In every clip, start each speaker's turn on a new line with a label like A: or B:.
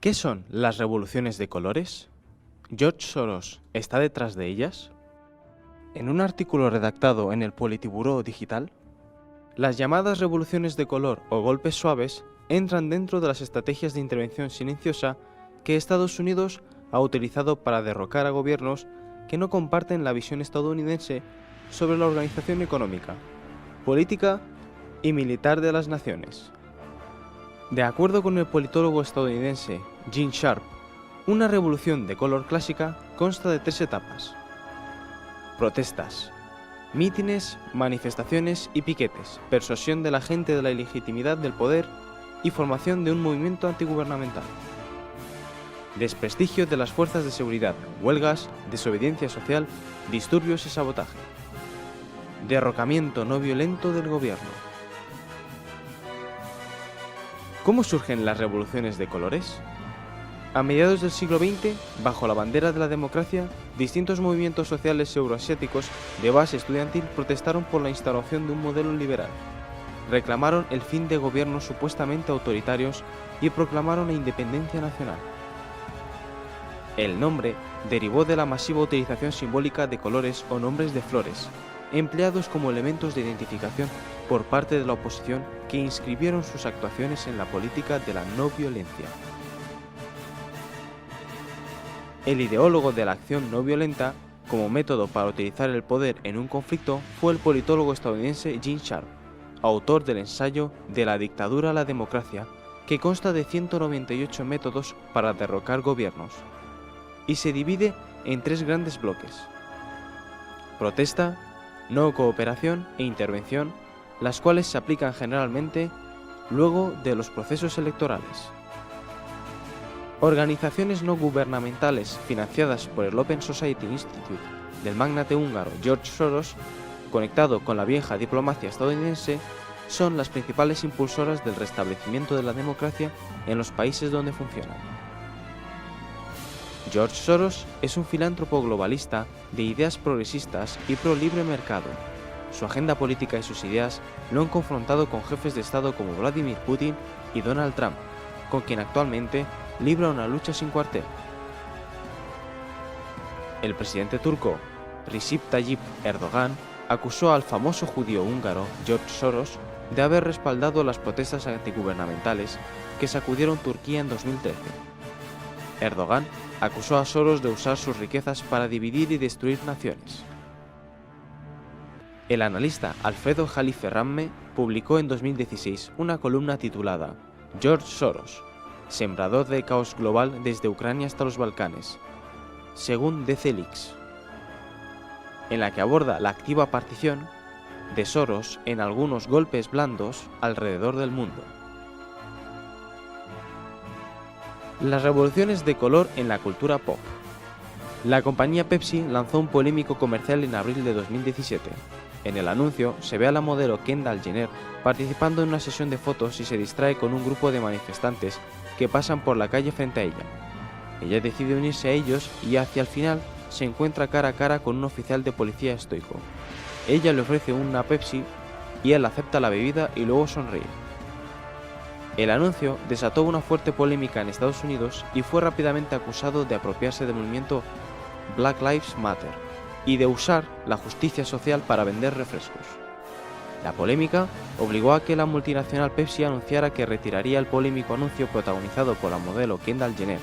A: ¿Qué son las revoluciones de colores? ¿George Soros está detrás de ellas? En un artículo redactado en el Politburó Digital, las llamadas revoluciones de color o golpes suaves entran dentro de las estrategias de intervención silenciosa que Estados Unidos ha utilizado para derrocar a gobiernos que no comparten la visión estadounidense sobre la organización económica, política y militar de las naciones. De acuerdo con el politólogo estadounidense Gene Sharp, una revolución de color clásica consta de 3 etapas: protestas, mítines, manifestaciones y piquetes, persuasión de la gente de la ilegitimidad del poder y formación de un movimiento antigubernamental, desprestigio de las fuerzas de seguridad, huelgas, desobediencia social, disturbios y sabotaje, derrocamiento no violento del gobierno. ¿Cómo surgen las revoluciones de colores? A mediados del siglo XX, bajo la bandera de la democracia, distintos movimientos sociales euroasiáticos de base estudiantil protestaron por la instauración de un modelo liberal, reclamaron el fin de gobiernos supuestamente autoritarios y proclamaron la independencia nacional. El nombre derivó de la masiva utilización simbólica de colores o nombres de flores, empleados como elementos de identificación por parte de la oposición que inscribieron sus actuaciones en la política de la no violencia. El ideólogo de la acción no violenta como método para utilizar el poder en un conflicto fue el politólogo estadounidense Gene Sharp, autor del ensayo De la dictadura a la democracia, que consta de 198 métodos para derrocar gobiernos, y se divide en 3 grandes bloques: protesta, no cooperación e intervención, las cuales se aplican generalmente luego de los procesos electorales. Organizaciones no gubernamentales financiadas por el Open Society Institute del magnate húngaro George Soros, conectado con la vieja diplomacia estadounidense, son las principales impulsoras del restablecimiento de la democracia en los países donde funcionan. George Soros es un filántropo globalista de ideas progresistas y pro libre mercado. Su agenda política y sus ideas lo han confrontado con jefes de Estado como Vladimir Putin y Donald Trump, con quien actualmente libra una lucha sin cuartel. El presidente turco Recep Tayyip Erdogan acusó al famoso judío húngaro George Soros de haber respaldado las protestas antigubernamentales que sacudieron Turquía en 2013. Erdogan acusó a Soros de usar sus riquezas para dividir y destruir naciones. El analista Alfredo Jalife Ramme publicó en 2016 una columna titulada George Soros, sembrador de caos global desde Ucrania hasta los Balcanes, según DC Leaks, en la que aborda la activa partición de Soros en algunos golpes blandos alrededor del mundo. Las revoluciones de color en la cultura pop. La compañía Pepsi lanzó un polémico comercial en abril de 2017. En el anuncio se ve a la modelo Kendall Jenner participando en una sesión de fotos y se distrae con un grupo de manifestantes que pasan por la calle frente a ella. Ella decide unirse a ellos y hacia el final se encuentra cara a cara con un oficial de policía estoico. Ella le ofrece una Pepsi y él acepta la bebida y luego sonríe. El anuncio desató una fuerte polémica en Estados Unidos y fue rápidamente acusado de apropiarse del movimiento Black Lives Matter y de usar la justicia social para vender refrescos. La polémica obligó a que la multinacional Pepsi anunciara que retiraría el polémico anuncio protagonizado por la modelo Kendall Jenner.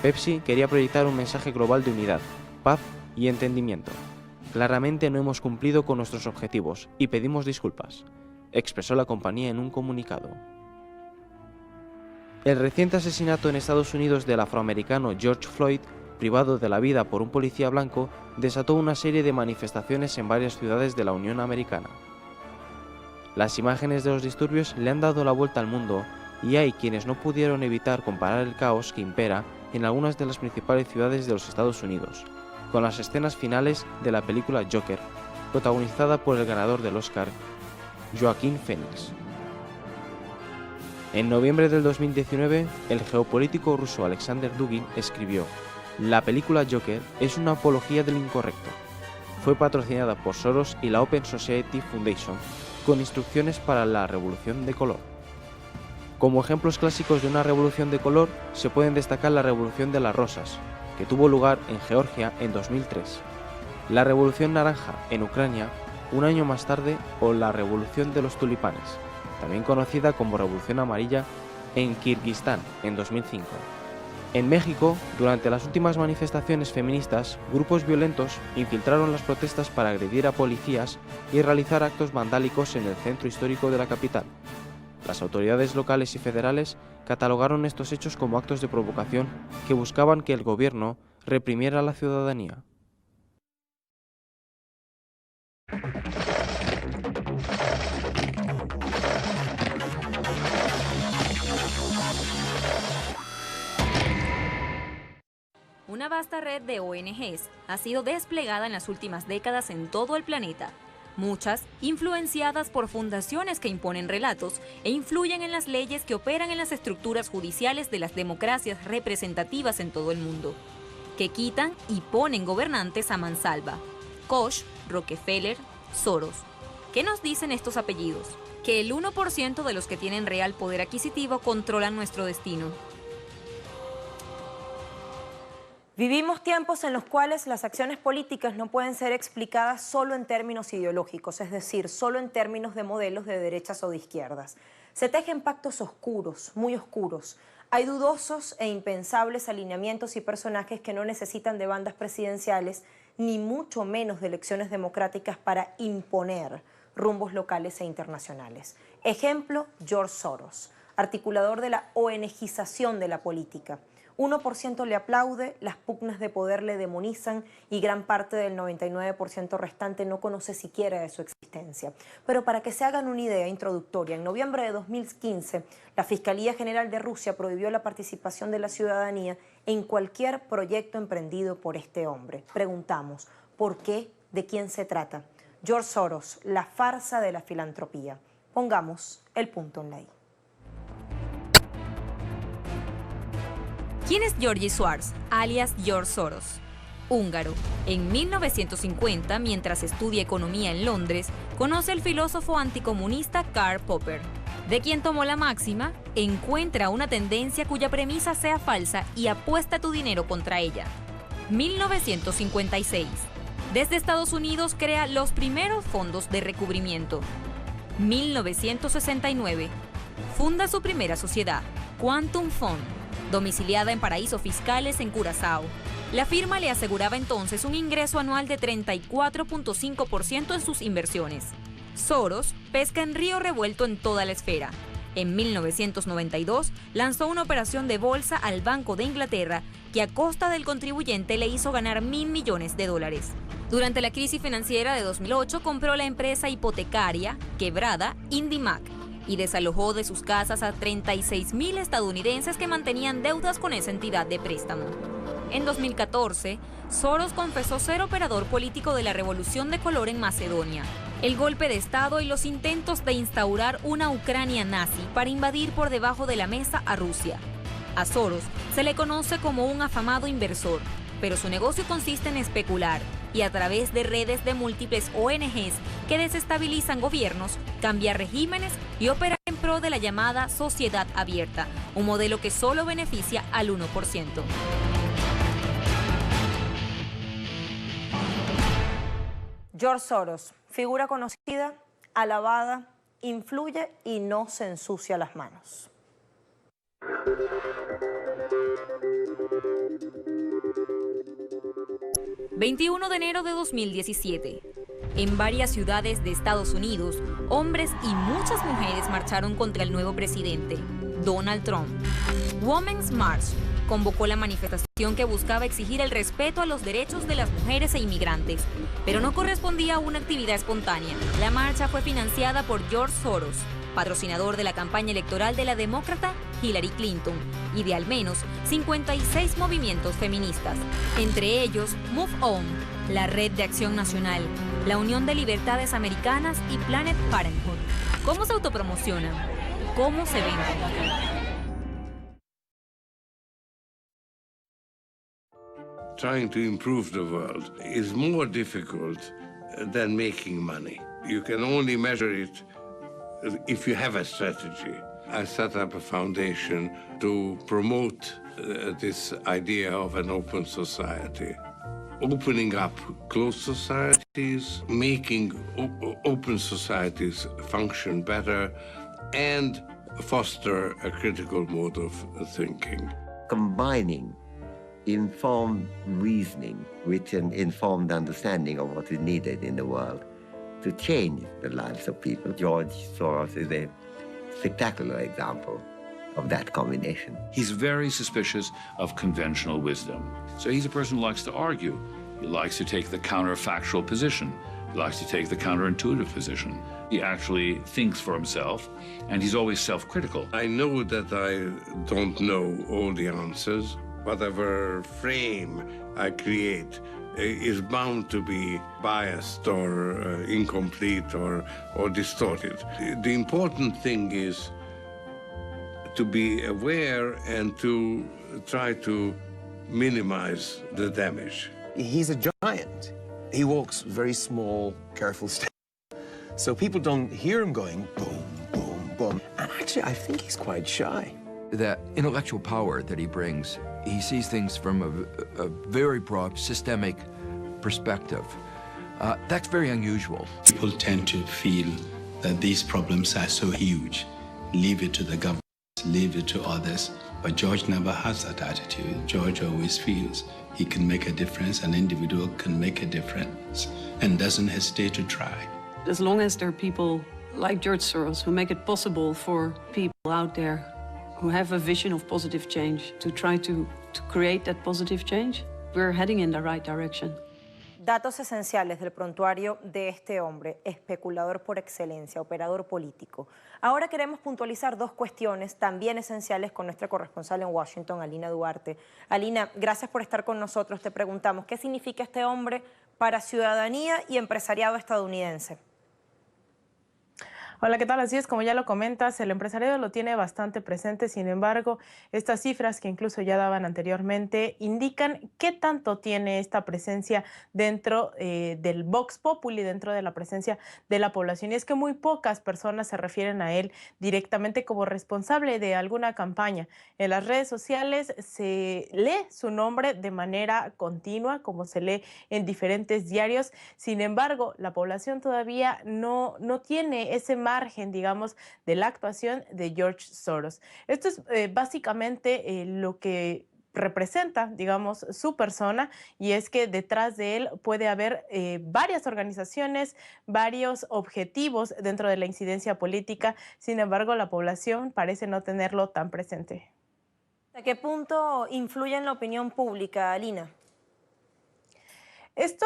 A: Pepsi quería proyectar un mensaje global de unidad, paz y entendimiento. Claramente no hemos cumplido con nuestros objetivos y pedimos disculpas, expresó la compañía en un comunicado. El reciente asesinato en Estados Unidos del afroamericano George Floyd, privado de la vida por un policía blanco, desató una serie de manifestaciones en varias ciudades de la Unión Americana. Las imágenes de los disturbios le han dado la vuelta al mundo y hay quienes no pudieron evitar comparar el caos que impera en algunas de las principales ciudades de los Estados Unidos, con las escenas finales de la película Joker, protagonizada por el ganador del Oscar, Joaquín Phoenix. En noviembre del 2019, el geopolítico ruso Alexander Dugin escribió: "La película Joker es una apología del incorrecto. Fue patrocinada por Soros y la Open Society Foundation, con instrucciones para la revolución de color". Como ejemplos clásicos de una revolución de color se pueden destacar la Revolución de las Rosas, que tuvo lugar en Georgia en 2003, la Revolución Naranja en Ucrania un año más tarde o la Revolución de los Tulipanes, también conocida como Revolución Amarilla, en Kirguistán en 2005. En México, durante las últimas manifestaciones feministas, grupos violentos infiltraron las protestas para agredir a policías y realizar actos vandálicos en el centro histórico de la capital. Las autoridades locales y federales catalogaron estos hechos como actos de provocación que buscaban que el gobierno reprimiera a la ciudadanía.
B: Una vasta red de ONGs ha sido desplegada en las últimas décadas en todo el planeta, muchas influenciadas por fundaciones que imponen relatos e influyen en las leyes que operan en las estructuras judiciales de las democracias representativas en todo el mundo, que quitan y ponen gobernantes a mansalva. Koch, Rockefeller, Soros. ¿Qué nos dicen estos apellidos? Que el 1% de los que tienen real poder adquisitivo controlan nuestro destino.
C: Vivimos tiempos en los cuales las acciones políticas no pueden ser explicadas solo en términos ideológicos, es decir, solo en términos de modelos de derechas o de izquierdas. Se tejen pactos oscuros, muy oscuros. Hay dudosos e impensables alineamientos y personajes que no necesitan de bandas presidenciales, ni mucho menos de elecciones democráticas para imponer rumbos locales e internacionales. Ejemplo, George Soros, articulador de la ONGización de la política. 1% le aplaude, las pugnas de poder le demonizan y gran parte del 99% restante no conoce siquiera de su existencia. Pero para que se hagan una idea introductoria, en noviembre de 2015, la Fiscalía General de Rusia prohibió la participación de la ciudadanía en cualquier proyecto emprendido por este hombre. Preguntamos, ¿por qué? ¿De quién se trata? George Soros, la farsa de la filantropía. Pongamos el punto en la I.
B: ¿Quién es George Soros, alias George Soros? Húngaro. En 1950, mientras estudia economía en Londres, conoce al filósofo anticomunista Karl Popper, de quien tomó la máxima: encuentra una tendencia cuya premisa sea falsa y apuesta tu dinero contra ella. 1956. Desde Estados Unidos crea los primeros fondos de recubrimiento. 1969. Funda su primera sociedad, Quantum Fund, domiciliada en paraísos fiscales en Curazao. La firma le aseguraba entonces un ingreso anual de 34.5% en sus inversiones. Soros pesca en río revuelto en toda la esfera. En 1992 lanzó una operación de bolsa al Banco de Inglaterra que a costa del contribuyente le hizo ganar $1.000 millones. Durante la crisis financiera de 2008 compró la empresa hipotecaria quebrada IndyMac y desalojó de sus casas a 36.000 estadounidenses que mantenían deudas con esa entidad de préstamo. En 2014, Soros confesó ser operador político de la revolución de color en Macedonia, el golpe de Estado y los intentos de instaurar una Ucrania nazi para invadir por debajo de la mesa a Rusia. A Soros se le conoce como un afamado inversor, pero su negocio consiste en especular y a través de redes de múltiples ONGs que desestabilizan gobiernos, cambiar regímenes y operar en pro de la llamada sociedad abierta, un modelo que solo beneficia al 1%.
C: George Soros, figura conocida, alabada, influye y no se ensucia las manos.
B: ...21 de enero de 2017... En varias ciudades de Estados Unidos, hombres y muchas mujeres marcharon contra el nuevo presidente, Donald Trump. Women's March convocó la manifestación que buscaba exigir el respeto a los derechos de las mujeres e inmigrantes, pero no correspondía a una actividad espontánea. La marcha fue financiada por George Soros, patrocinador de la campaña electoral de la demócrata Hillary Clinton, y de al menos 56 movimientos feministas, entre ellos Move On, la Red de Acción Nacional, la Unión de Libertades Americanas y Planned Parenthood. ¿Cómo se autopromocionan? ¿Cómo se venden?
D: Trying to improve the world is more difficult than making money. You can only measure it if you have a strategy. I set up a foundation to promote this idea of an open society. Opening up closed societies, making open societies function better, and foster a critical mode of thinking.
E: Combining informed reasoning with an informed understanding of what is needed in the world to change the lives of people. George Soros is a spectacular example of that combination.
F: He's very suspicious of conventional wisdom. So he's a person who likes to argue. He likes to take the counterfactual position. He likes to take the counterintuitive position. He actually thinks for himself, and he's always self-critical.
D: I know that I don't know all the answers. Whatever frame I create is bound to be biased or incomplete or distorted. The important thing is to be aware and to try to minimize the damage.
G: He's a giant. He walks very small, careful steps. So people don't hear him going boom, boom, boom. And actually, I think he's quite shy.
H: That intellectual power that he brings, he sees things from a very broad, systemic perspective. That's very unusual.
I: People tend to feel that these problems are so huge. Leave it to the government, leave it to others. But George never has that attitude. George always feels he can make a difference, an individual can make a difference, and doesn't hesitate to try.
J: As long as there are people like George Soros who make it possible for people out there who have a vision of positive change to try to create that positive change, we're heading in the right direction.
C: Datos esenciales del prontuario de este hombre, especulador por excelencia, operador político. Ahora queremos puntualizar dos cuestiones también esenciales con nuestra corresponsal en Washington, Alina Duarte. Alina, gracias por estar con nosotros. Te preguntamos, ¿qué significa este hombre para ciudadanía y empresariado estadounidense?
K: Hola, ¿qué tal? Así es, como ya lo comentas, el empresariado lo tiene bastante presente. Sin embargo, estas cifras que incluso ya daban anteriormente indican qué tanto tiene esta presencia dentro del Vox Populi, dentro de la presencia de la población. Y es que muy pocas personas se refieren a él directamente como responsable de alguna campaña. En las redes sociales se lee su nombre de manera continua, como se lee en diferentes diarios. Sin embargo, la población todavía no tiene ese margen, digamos, de la actuación de George Soros. Esto es básicamente lo que representa, digamos, su persona, y es que detrás de él puede haber varias organizaciones, varios objetivos dentro de la incidencia política. Sin embargo, la población parece no tenerlo tan presente.
C: ¿A qué punto influye en la opinión pública, Alina?
K: Esto,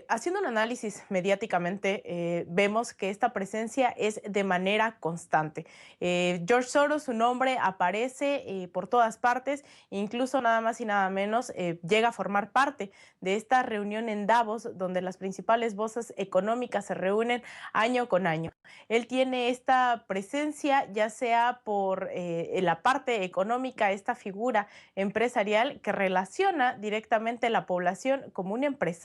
K: haciendo un análisis mediáticamente, vemos que esta presencia es de manera constante. George Soros, su nombre aparece por todas partes, incluso nada más y nada menos llega a formar parte de esta reunión en Davos, donde las principales voces económicas se reúnen año con año. Él tiene esta presencia, ya sea por la parte económica, esta figura empresarial que relaciona directamente a la población como un empresario.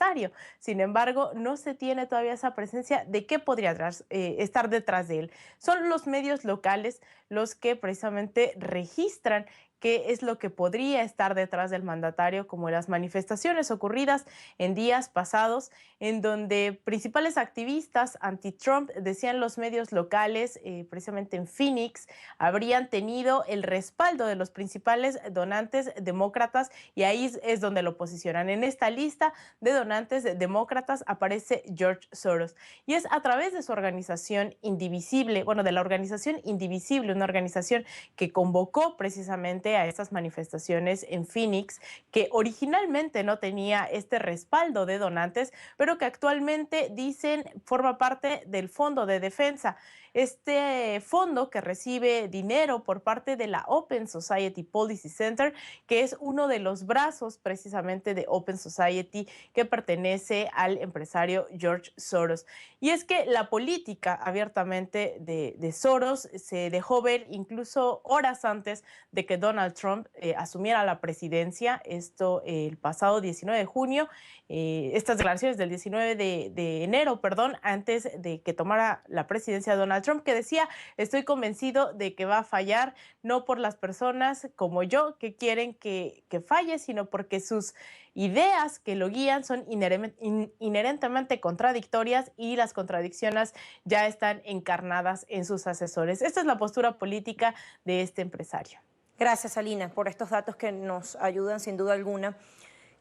K: Sin embargo, no se tiene todavía esa presencia de qué podría estar detrás de él. Son los medios locales los que precisamente registran qué es lo que podría estar detrás del mandatario, como las manifestaciones ocurridas en días pasados, en donde principales activistas anti-Trump, decían los medios locales, precisamente en Phoenix, habrían tenido el respaldo de los principales donantes demócratas, y ahí es donde lo posicionan. En esta lista de donantes demócratas aparece George Soros, y es a través de su organización Indivisible, bueno, de la organización Indivisible, una organización que convocó precisamente a estas manifestaciones en Phoenix, que originalmente no tenía este respaldo de donantes, pero que actualmente dicen forma parte del Fondo de Defensa. Este fondo que recibe dinero por parte de la Open Society Policy Center, que es uno de los brazos precisamente de Open Society que pertenece al empresario George Soros. Y es que la política abiertamente de Soros se dejó ver incluso horas antes de que Donald Trump asumiera la presidencia, esto el pasado 19 de junio, estas declaraciones del 19 de enero, perdón, antes de que tomara la presidencia Donald Trump, Trump, que decía: estoy convencido de que va a fallar, no por las personas como yo que quieren que falle, sino porque sus ideas que lo guían son inherentemente contradictorias y las contradicciones ya están encarnadas en sus asesores. Esta es la postura política de este empresario.
C: Gracias, Alina, por estos datos que nos ayudan sin duda alguna.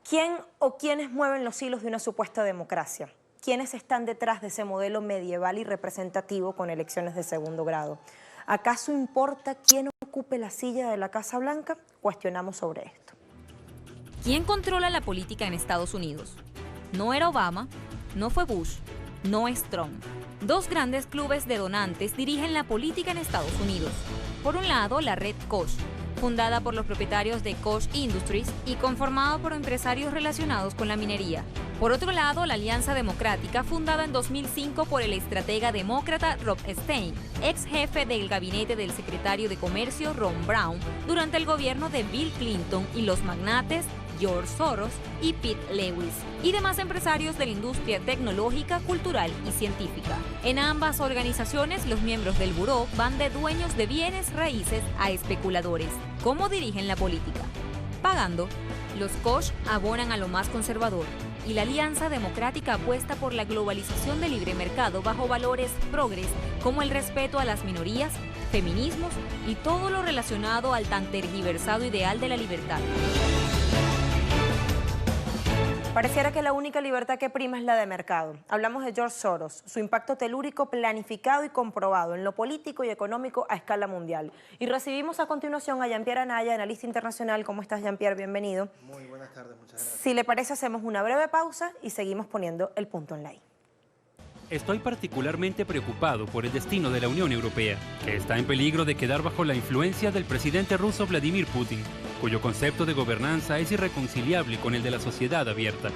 C: ¿Quién o quiénes mueven los hilos de una supuesta democracia? ¿Quiénes están detrás de ese modelo medieval y representativo con elecciones de segundo grado? ¿Acaso importa quién ocupe la silla de la Casa Blanca? Cuestionamos sobre esto.
B: ¿Quién controla la política en Estados Unidos? No era Obama, no fue Bush, no es Trump. Dos grandes clubes de donantes dirigen la política en Estados Unidos. Por un lado, la red Koch, fundada por los propietarios de Koch Industries y conformado por empresarios relacionados con la minería. Por otro lado, la Alianza Democrática, fundada en 2005 por el estratega demócrata Rob Stein, ex jefe del gabinete del secretario de Comercio Ron Brown durante el gobierno de Bill Clinton, y los magnates George Soros y Pete Lewis, y demás empresarios de la industria tecnológica, cultural y científica. En ambas organizaciones, los miembros del buró van de dueños de bienes raíces a especuladores. ¿Cómo dirigen la política? Pagando. Los Koch abonan a lo más conservador, y la Alianza Democrática apuesta por la globalización del libre mercado bajo valores progres como el respeto a las minorías, feminismos y todo lo relacionado al tan tergiversado ideal de la libertad.
C: Pareciera que la única libertad que prima es la de mercado. Hablamos de George Soros, su impacto telúrico planificado y comprobado en lo político y económico a escala mundial. Y recibimos a continuación a Jean-Pierre Anaya, analista internacional. ¿Cómo estás, Jean-Pierre? Bienvenido.
L: Muy buenas tardes, muchas gracias.
C: Si le parece, hacemos una breve pausa y seguimos poniendo el punto en la I.
M: Estoy particularmente preocupado por el destino de la Unión Europea, que está en peligro de quedar bajo la influencia del presidente ruso Vladimir Putin, cuyo concepto de gobernanza es irreconciliable con el de la sociedad abierta.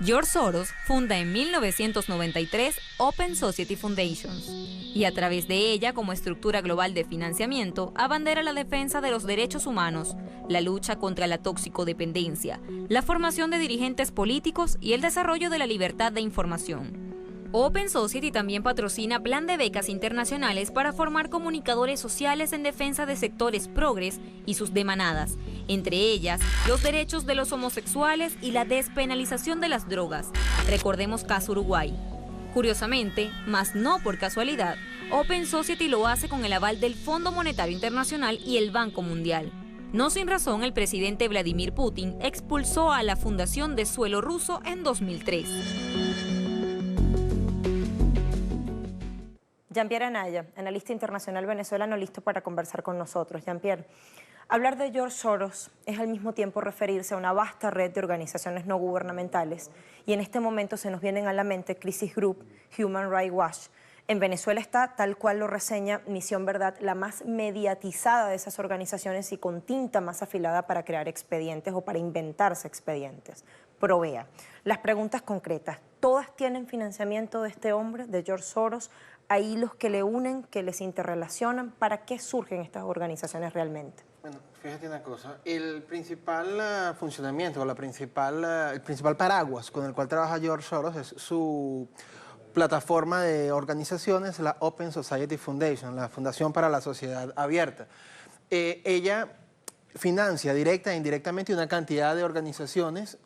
B: George Soros funda en 1993 Open Society Foundations y a través de ella, como estructura global de financiamiento, abandera la defensa de los derechos humanos, la lucha contra la toxicodependencia, la formación de dirigentes políticos y el desarrollo de la libertad de información. Open Society también patrocina plan de becas internacionales para formar comunicadores sociales en defensa de sectores progres y sus demanadas, entre ellas los derechos de los homosexuales y la despenalización de las drogas. Recordemos caso Uruguay. Curiosamente, mas no por casualidad, Open Society lo hace con el aval del Fondo Monetario Internacional y el Banco Mundial. No sin razón, el presidente Vladimir Putin expulsó a la Fundación de Suelo Ruso en 2003.
C: Jean-Pierre Anaya, analista internacional venezolano, listo para conversar con nosotros. Jean-Pierre, hablar de George Soros es al mismo tiempo referirse a una vasta red de organizaciones no gubernamentales, y en este momento se nos vienen a la mente Crisis Group, Human Rights Watch. En Venezuela está, tal cual lo reseña Misión Verdad, la más mediatizada de esas organizaciones y con tinta más afilada para crear expedientes o para inventarse expedientes. Provea. Las preguntas concretas, ¿todas tienen financiamiento de este hombre, de George Soros? ¿Hay hilos que le unen, que les interrelacionan? ¿Para qué surgen estas organizaciones realmente?
L: Bueno, fíjate una cosa, el principal funcionamiento, el principal paraguas con el cual trabaja George Soros es su plataforma de organizaciones, la Open Society Foundation, la Fundación para la Sociedad Abierta. Ella financia directa e indirectamente una cantidad de organizaciones,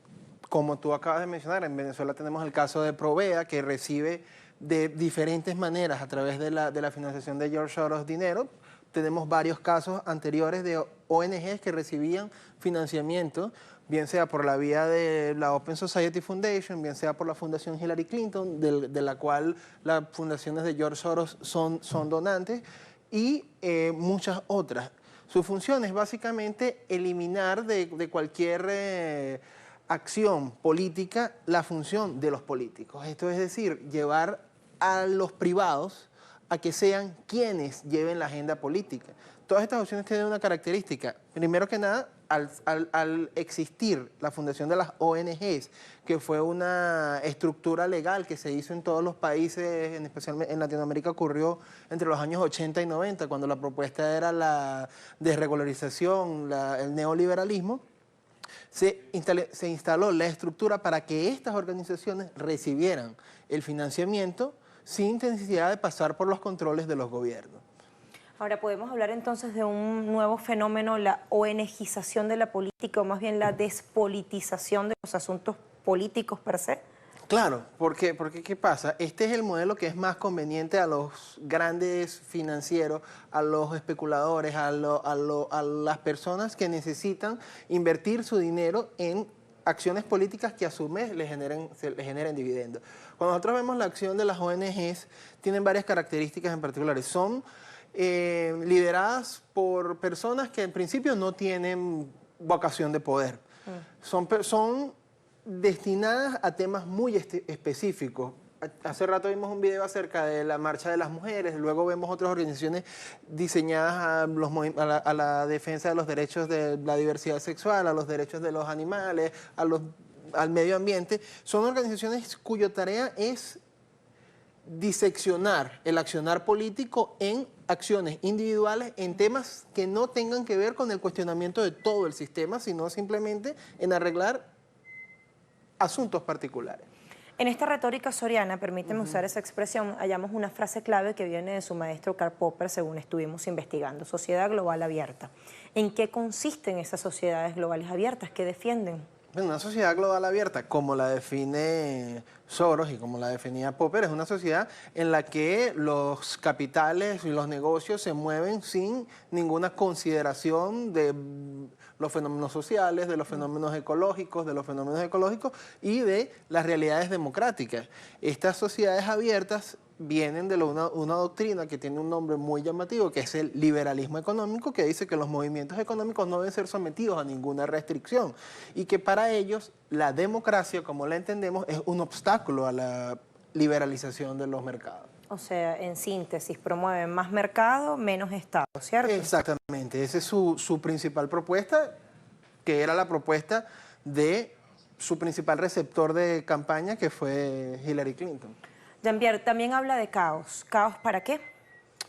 L: como tú acabas de mencionar. En Venezuela tenemos el caso de Provea, que recibe de diferentes maneras a través de la financiación de George Soros dinero. Tenemos varios casos anteriores de ONGs que recibían financiamiento, bien sea por la vía de la Open Society Foundation, bien sea por la Fundación Hillary Clinton, de la cual las fundaciones de George Soros son donantes, y muchas otras. Su función es básicamente eliminar de cualquier acción política la función de los políticos. Esto es decir, llevar a los privados a que sean quienes lleven la agenda política. Todas estas opciones tienen una característica. Primero que nada, al existir la fundación de las ONGs, que fue una estructura legal que se hizo en todos los países, especialmente en Latinoamérica ocurrió entre los años 80 y 90, cuando la propuesta era la desregularización, el neoliberalismo, se instaló la estructura para que estas organizaciones recibieran el financiamiento sin necesidad de pasar por los controles de los gobiernos.
C: Ahora, ¿podemos hablar entonces de un nuevo fenómeno, la ONGización de la política, o más bien la despolitización de los asuntos políticos per se?
L: Claro, porque ¿qué pasa? Este es el modelo que es más conveniente a los grandes financieros, a los especuladores, a las personas que necesitan invertir su dinero en acciones políticas que a su vez le generen dividendos. Cuando nosotros vemos la acción de las ONGs, tienen varias características en particulares. Son lideradas por personas que en principio no tienen vocación de poder. Son destinadas a temas muy específicos. Hace rato vimos un video acerca de la marcha de las mujeres, luego vemos otras organizaciones diseñadas a la defensa de los derechos de la diversidad sexual, a los derechos de los animales, al medio ambiente. Son organizaciones cuya tarea es diseccionar el accionar político en acciones individuales, en temas que no tengan que ver con el cuestionamiento de todo el sistema, sino simplemente en arreglar asuntos particulares.
C: En esta retórica soriana, permíteme usar esa expresión, hallamos una frase clave que viene de su maestro Karl Popper, según estuvimos investigando: sociedad global abierta. ¿En qué consisten esas sociedades globales abiertas? ¿Qué defienden?
L: Bueno, una sociedad global abierta, como la define Soros y como la definía Popper, es una sociedad en la que los capitales y los negocios se mueven sin ninguna consideración de los fenómenos sociales, de los fenómenos ecológicos, y de las realidades democráticas. Estas sociedades abiertas vienen de una doctrina que tiene un nombre muy llamativo, que es el liberalismo económico, que dice que los movimientos económicos no deben ser sometidos a ninguna restricción y que para ellos la democracia, como la entendemos, es un obstáculo a la liberalización de los mercados.
C: O sea, en síntesis, promueven más mercado, menos Estado, ¿cierto?
L: Exactamente, esa es su principal propuesta, que era la propuesta de su principal receptor de campaña, que fue Hillary Clinton.
C: Jean-Pierre, también habla de caos. ¿Caos para qué?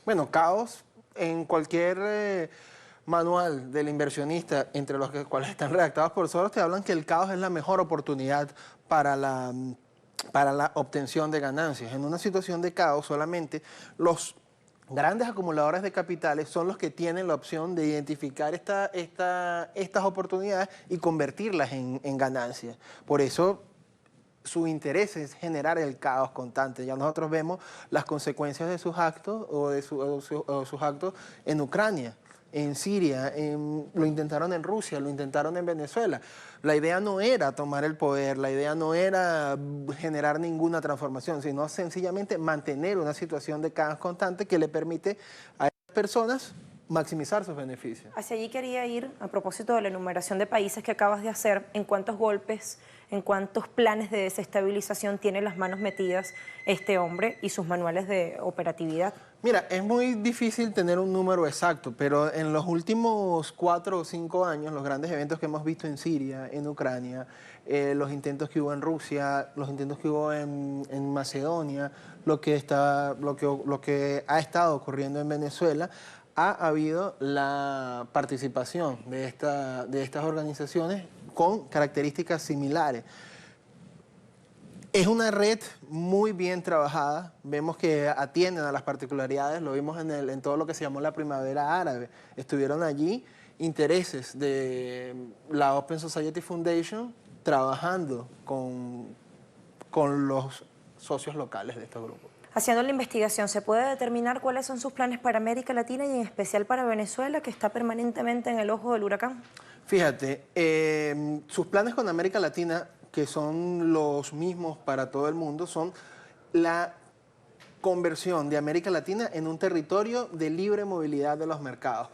L: Bueno, caos en cualquier manual del inversionista, entre los cuales están redactados por Soros, te hablan que el caos es la mejor oportunidad para la obtención de ganancias. En una situación de caos, solamente los grandes acumuladores de capitales son los que tienen la opción de identificar estas oportunidades y convertirlas en ganancias. Por eso su interés es generar el caos constante. Ya nosotros vemos las consecuencias de sus actos o sus actos en Ucrania, en Siria, lo intentaron en Rusia, lo intentaron en Venezuela. La idea no era tomar el poder, la idea no era generar ninguna transformación, sino sencillamente mantener una situación de caos constante que le permite a esas personas maximizar sus beneficios.
C: Hacia allí quería ir, a propósito de la enumeración de países que acabas de hacer, ¿en cuántos golpes, en cuántos planes de desestabilización tiene las manos metidas este hombre y sus manuales de operatividad?
L: Mira, es muy difícil tener un número exacto, pero en los últimos 4 o 5 años, los grandes eventos que hemos visto en Siria, en Ucrania, los intentos que hubo en Rusia, los intentos que hubo en Macedonia, lo que ha estado ocurriendo en Venezuela, ha habido la participación de estas organizaciones con características similares. Es una red muy bien trabajada, vemos que atienden a las particularidades, lo vimos en todo lo que se llamó la primavera árabe. Estuvieron allí intereses de la Open Society Foundation trabajando con los socios locales de estos grupos.
C: Haciendo la investigación, ¿se puede determinar cuáles son sus planes para América Latina y en especial para Venezuela, que está permanentemente en el ojo del huracán?
L: Fíjate, sus planes con América Latina, que son los mismos para todo el mundo, son la conversión de América Latina en un territorio de libre movilidad de los mercados.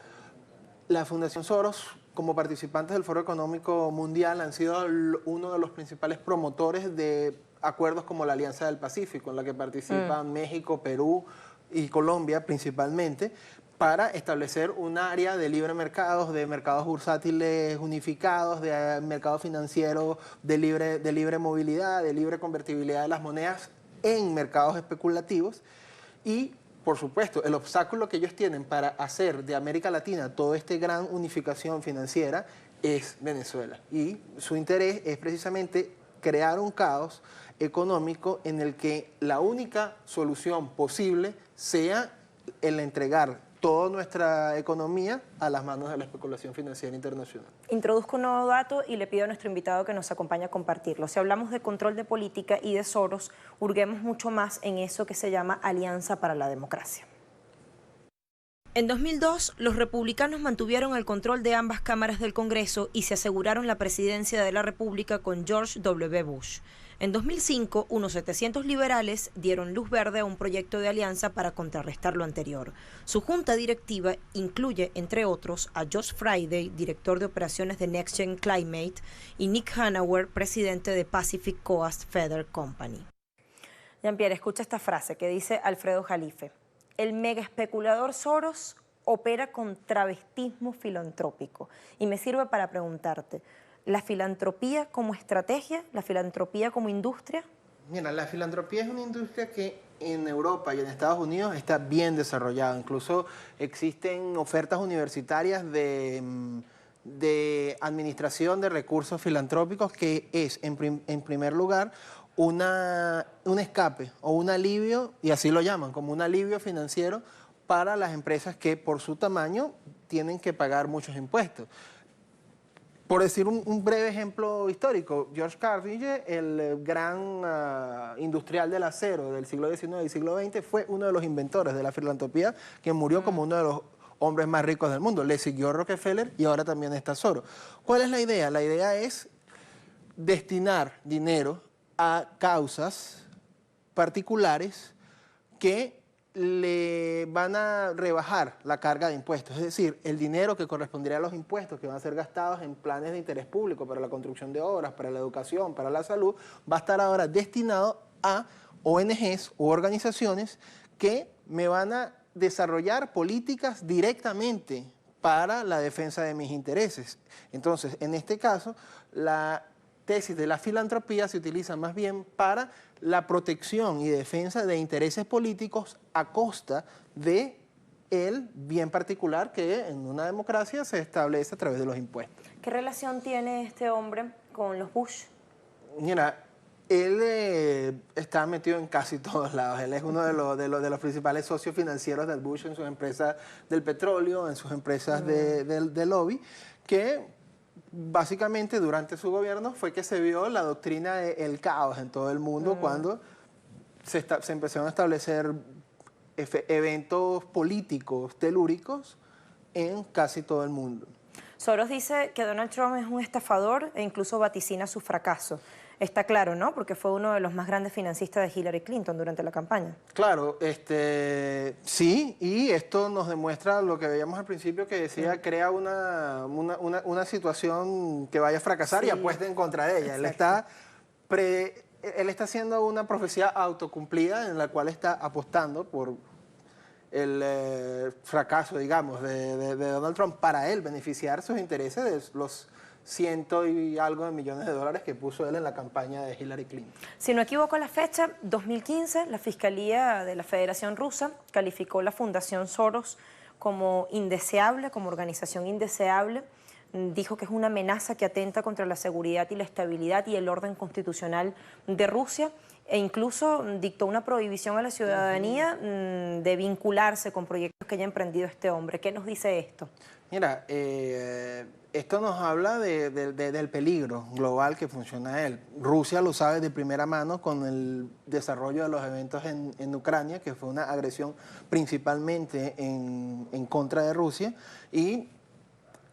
L: La Fundación Soros, como participantes del Foro Económico Mundial, han sido uno de los principales promotores de acuerdos como la Alianza del Pacífico, en la que participan México, Perú y Colombia principalmente, para establecer un área de libre mercados, de mercados bursátiles unificados, de mercado financiero de libre movilidad, de libre convertibilidad de las monedas en mercados especulativos. Y, por supuesto, el obstáculo que ellos tienen para hacer de América Latina toda esta gran unificación financiera es Venezuela. Y su interés es precisamente crear un caos económico en el que la única solución posible sea el entregar toda nuestra economía a las manos de la especulación financiera internacional.
C: Introduzco un nuevo dato y le pido a nuestro invitado que nos acompañe a compartirlo. Si hablamos de control de política y de Soros, hurguemos mucho más en eso que se llama Alianza para la Democracia. En 2002, los republicanos mantuvieron el control de ambas cámaras del Congreso y se aseguraron la presidencia de la República con George W. Bush. En 2005, unos 700 liberales dieron luz verde a un proyecto de alianza para contrarrestar lo anterior. Su junta directiva incluye, entre otros, a Josh Friday, director de operaciones de Next Gen Climate, y Nick Hanauer, presidente de Pacific Coast Feather Company. Jean-Pierre, escucha esta frase que dice Alfredo Jalife. El mega especulador Soros opera con travestismo filantrópico. Y me sirve para preguntarte, ¿la filantropía como estrategia, la filantropía como industria?
L: Mira, la filantropía es una industria que en Europa y en Estados Unidos está bien desarrollada. Incluso existen ofertas universitarias de administración de recursos filantrópicos que es, en primer lugar, un escape o un alivio, y así lo llaman, como un alivio financiero para las empresas que por su tamaño tienen que pagar muchos impuestos. Por decir un breve ejemplo histórico, George Carnegie, el gran industrial del acero del siglo XIX y siglo XX, fue uno de los inventores de la filantropía, que murió como uno de los hombres más ricos del mundo. Le siguió Rockefeller y ahora también está Soros. ¿Cuál es la idea? La idea es destinar dinero a causas particulares que le van a rebajar la carga de impuestos. Es decir, el dinero que correspondería a los impuestos que van a ser gastados en planes de interés público para la construcción de obras, para la educación, para la salud, va a estar ahora destinado a ONGs u organizaciones que me van a desarrollar políticas directamente para la defensa de mis intereses. Entonces, en este caso, la tesis de la filantropía se utiliza más bien para la protección y defensa de intereses políticos a costa de el bien particular que en una democracia se establece a través de los impuestos.
C: ¿Qué relación tiene este hombre con los Bush?
L: Mira, él está metido en casi todos lados. Él es uno de los principales socios financieros del Bush en sus empresas del petróleo, en sus empresas de lobby, que básicamente durante su gobierno fue que se vio la doctrina del caos en todo el mundo cuando se empezaron a establecer eventos políticos telúricos en casi todo el mundo.
C: Soros dice que Donald Trump es un estafador e incluso vaticina su fracaso. Está claro, ¿no? Porque fue uno de los más grandes financistas de Hillary Clinton durante la campaña.
L: Claro, sí, y esto nos demuestra lo que veíamos al principio, que decía, crea una situación que vaya a fracasar y apuesta en contra de ella. Él está haciendo una profecía autocumplida en la cual está apostando por el fracaso, digamos, de Donald Trump para él beneficiar sus intereses de los ciento y algo de millones de dólares que puso él en la campaña de Hillary Clinton.
C: Si no equivoco la fecha, 2015, la Fiscalía de la Federación Rusa calificó la Fundación Soros como indeseable, como organización indeseable. Dijo que es una amenaza que atenta contra la seguridad y la estabilidad y el orden constitucional de Rusia, e incluso dictó una prohibición a la ciudadanía de vincularse con proyectos que haya emprendido este hombre. ¿Qué nos dice esto?
L: Mira, esto nos habla del peligro global que funciona él. Rusia lo sabe de primera mano con el desarrollo de los eventos en Ucrania, que fue una agresión principalmente en contra de Rusia, y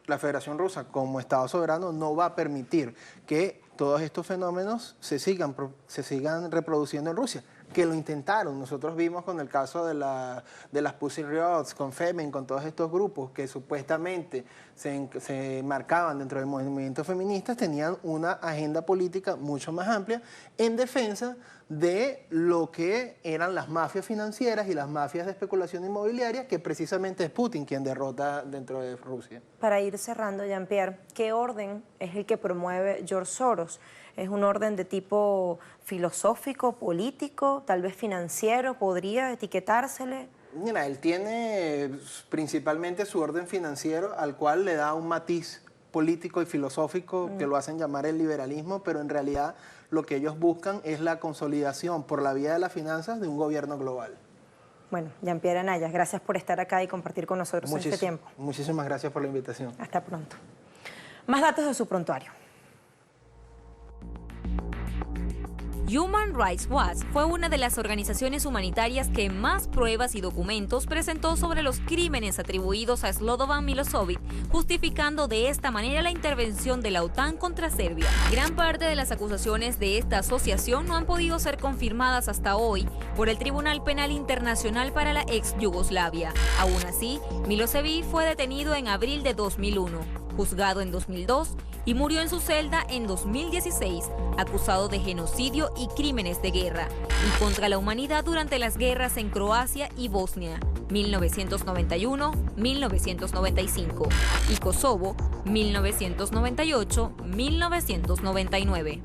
L: la Federación Rusa, como Estado soberano, no va a permitir que todos estos fenómenos se sigan reproduciendo en Rusia, que lo intentaron. Nosotros vimos con el caso de las Pussy Riots, con Femen, con todos estos grupos que supuestamente se marcaban dentro del movimiento feminista, tenían una agenda política mucho más amplia en defensa de lo que eran las mafias financieras y las mafias de especulación inmobiliaria, que precisamente es Putin quien derrota dentro de Rusia.
C: Para ir cerrando, Jean-Pierre, ¿qué orden es el que promueve George Soros? ¿Es un orden de tipo filosófico, político, tal vez financiero? ¿Podría etiquetársele?
L: Mira, él tiene principalmente su orden financiero, al cual le da un matiz político y filosófico que lo hacen llamar el liberalismo, pero en realidad lo que ellos buscan es la consolidación por la vía de las finanzas de un gobierno global.
C: Bueno, Jean-Pierre Anaya, gracias por estar acá y compartir con nosotros este tiempo.
L: Muchísimas gracias por la invitación.
C: Hasta pronto. Más datos de su prontuario.
B: Human Rights Watch fue una de las organizaciones humanitarias que más pruebas y documentos presentó sobre los crímenes atribuidos a Slobodan Milošević, justificando de esta manera la intervención de la OTAN contra Serbia. Gran parte de las acusaciones de esta asociación no han podido ser confirmadas hasta hoy por el Tribunal Penal Internacional para la ex Yugoslavia. Aún así, Milošević fue detenido en abril de 2001, juzgado en 2002 y murió en su celda en 2016, acusado de genocidio y crímenes de guerra y contra la humanidad durante las guerras en Croacia y Bosnia, 1991-1995, y Kosovo, 1998-1999.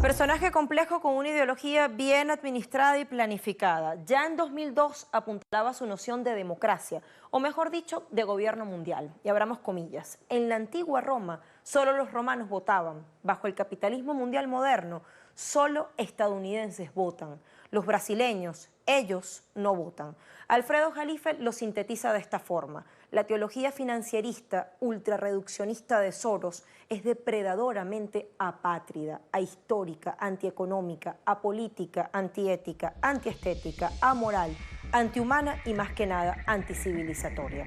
C: Personaje complejo con una ideología bien administrada y planificada. Ya en 2002 apuntaba su noción de democracia, o mejor dicho, de gobierno mundial. Y abramos comillas. En la antigua Roma, solo los romanos votaban. Bajo el capitalismo mundial moderno, solo estadounidenses votan. Los brasileños, ellos no votan. Alfredo Jalife lo sintetiza de esta forma. La teología financierista, ultrarreduccionista de Soros es depredadoramente apátrida, ahistórica, antieconómica, apolítica, antiética, antiestética, amoral, antihumana y más que nada anticivilizatoria.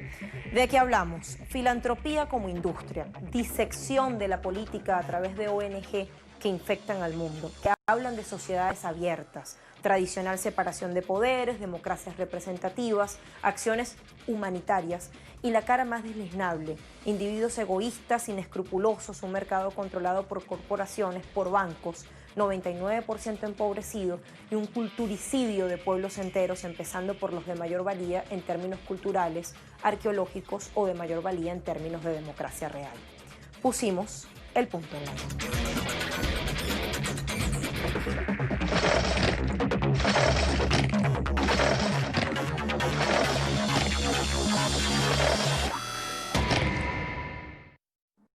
C: ¿De qué hablamos? Filantropía como industria, disección de la política a través de ONG que infectan al mundo, que hablan de sociedades abiertas, tradicional separación de poderes, democracias representativas, acciones humanitarias y la cara más deleznable, individuos egoístas, inescrupulosos, un mercado controlado por corporaciones, por bancos, 99% empobrecido y un culturicidio de pueblos enteros, empezando por los de mayor valía en términos culturales, arqueológicos o de mayor valía en términos de democracia real. Pusimos el punto en la I.